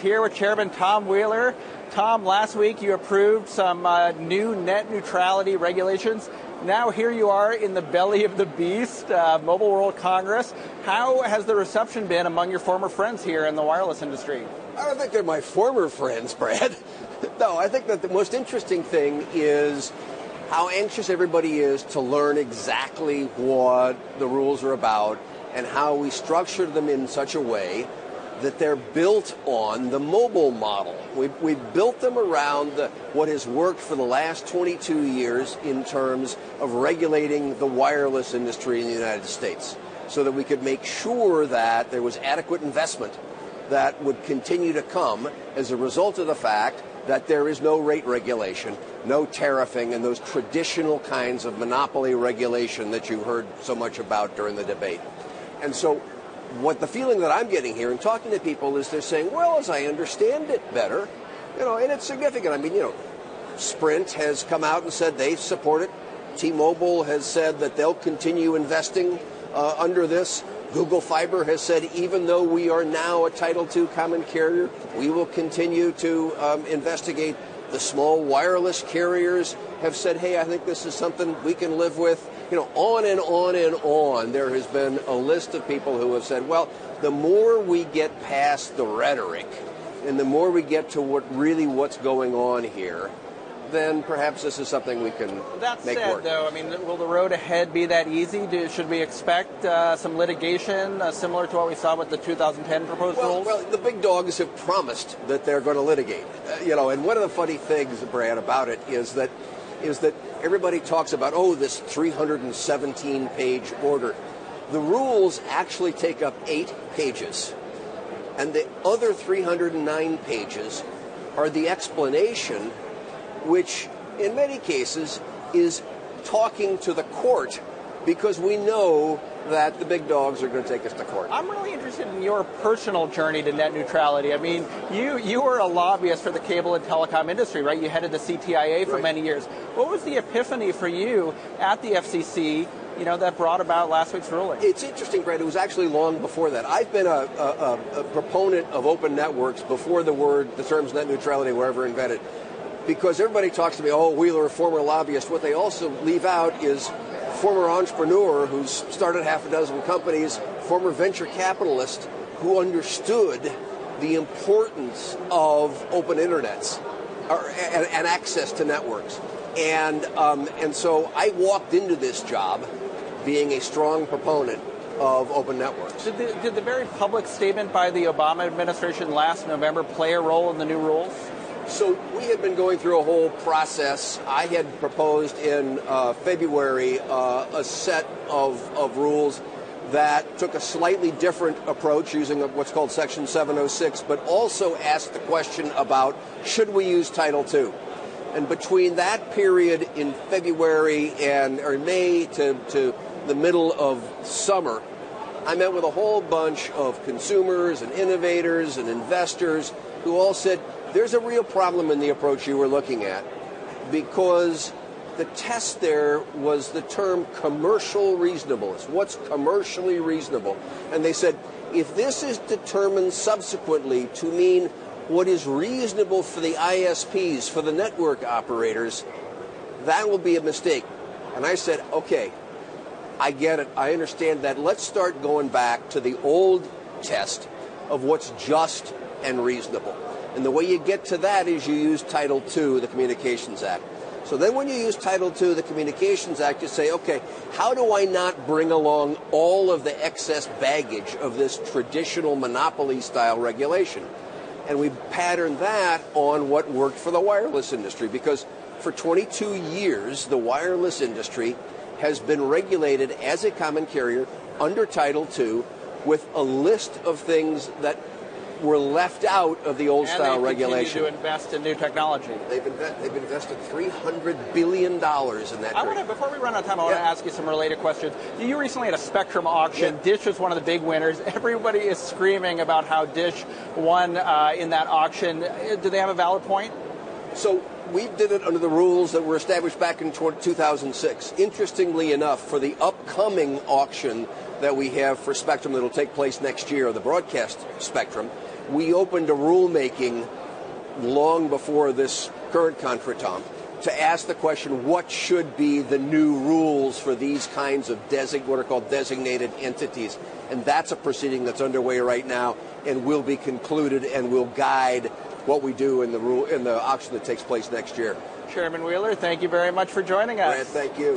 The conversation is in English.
Here with Chairman Tom Wheeler. Tom, last week you approved some new net neutrality regulations. Now here you are in the belly of the beast, Mobile World Congress. How has the reception been among your former friends here in the wireless industry? I don't think they're my former friends, Brad. No, I think that the most interesting thing is how anxious everybody is to learn exactly what the rules are about and how we structure them in such a way that they're built on the mobile model. We've built them around what has worked for the last 22 years in terms of regulating the wireless industry in the United States so that we could make sure that there was adequate investment that would continue to come as a result of the fact that there is no rate regulation, no tariffing, and those traditional kinds of monopoly regulation that you heard so much about during the debate. And so what the feeling that I'm getting here and talking to people is they're saying, well, as I understand it better, and it's significant. I mean, Sprint has come out and said they support it. T-Mobile has said that they'll continue investing under this. Google Fiber has said even though we are now a Title II common carrier, we will continue to investigate. The small wireless carriers have said, hey, I think this is something we can live with. On and on and on, there has been a list of people who have said, well, the more we get past the rhetoric and the more we get to what's going on here, then perhaps this is something we can make work. That said, though, I mean, will the road ahead be that easy? Should we expect some litigation similar to what we saw with the 2010 proposed rules? Well, the big dogs have promised that they're going to litigate. And one of the funny things, Brad, about it is that everybody talks about, this 317-page order. The rules actually take up 8 pages, and the other 309 pages are the explanation, which in many cases is talking to the court because we know that the big dogs are going to take us to court. I'm really interested in your personal journey to net neutrality. I mean, you were a lobbyist for the cable and telecom industry, right? You headed the CTIA for many years. What was the epiphany for you at the FCC, that brought about last week's ruling? It's interesting, Brad. It was actually long before that. I've been a proponent of open networks before the terms net neutrality were ever invented. Because everybody talks to me, Wheeler, a former lobbyist. What they also leave out is former entrepreneur who's started half a dozen companies, former venture capitalist who understood the importance of open internets and access to networks. And so I walked into this job being a strong proponent of open networks. Did the very public statement by the Obama administration last November play a role in the new rules? So we had been going through a whole process. I had proposed in February a set of rules that took a slightly different approach using what's called Section 706, but also asked the question about should we use Title II? And between that period in February or May to the middle of summer, I met with a whole bunch of consumers and innovators and investors who all said, there's a real problem in the approach you were looking at because the test there was the term commercial reasonableness. What's commercially reasonable? And they said, if this is determined subsequently to mean what is reasonable for the ISPs, for the network operators, that will be a mistake. And I said, okay, I get it. I understand that. Let's start going back to the old test of what's just and reasonable. And the way you get to that is you use Title II, the Communications Act. So then when you use Title II, the Communications Act, you say, okay, how do I not bring along all of the excess baggage of this traditional monopoly-style regulation? And we patterned that on what worked for the wireless industry, because for 22 years, the wireless industry has been regulated as a common carrier under Title II with a list of things that were left out of the old-style regulation. And they continue to invest in new technology. They've invested $300 billion in that. Before we run out of time, I want to ask you some related questions. You recently had a Spectrum auction. Yeah. Dish was one of the big winners. Everybody is screaming about how Dish won in that auction. Do they have a valid point? So we did it under the rules that were established back in 2006. Interestingly enough, for the upcoming auction that we have for Spectrum that will take place next year, the broadcast spectrum, we opened a rulemaking long before this current contretemps to ask the question, what should be the new rules for these kinds of what are called designated entities? And that's a proceeding that's underway right now and will be concluded and will guide what we do in the auction that takes place next year. Chairman Wheeler, thank you very much for joining us. Grant, thank you.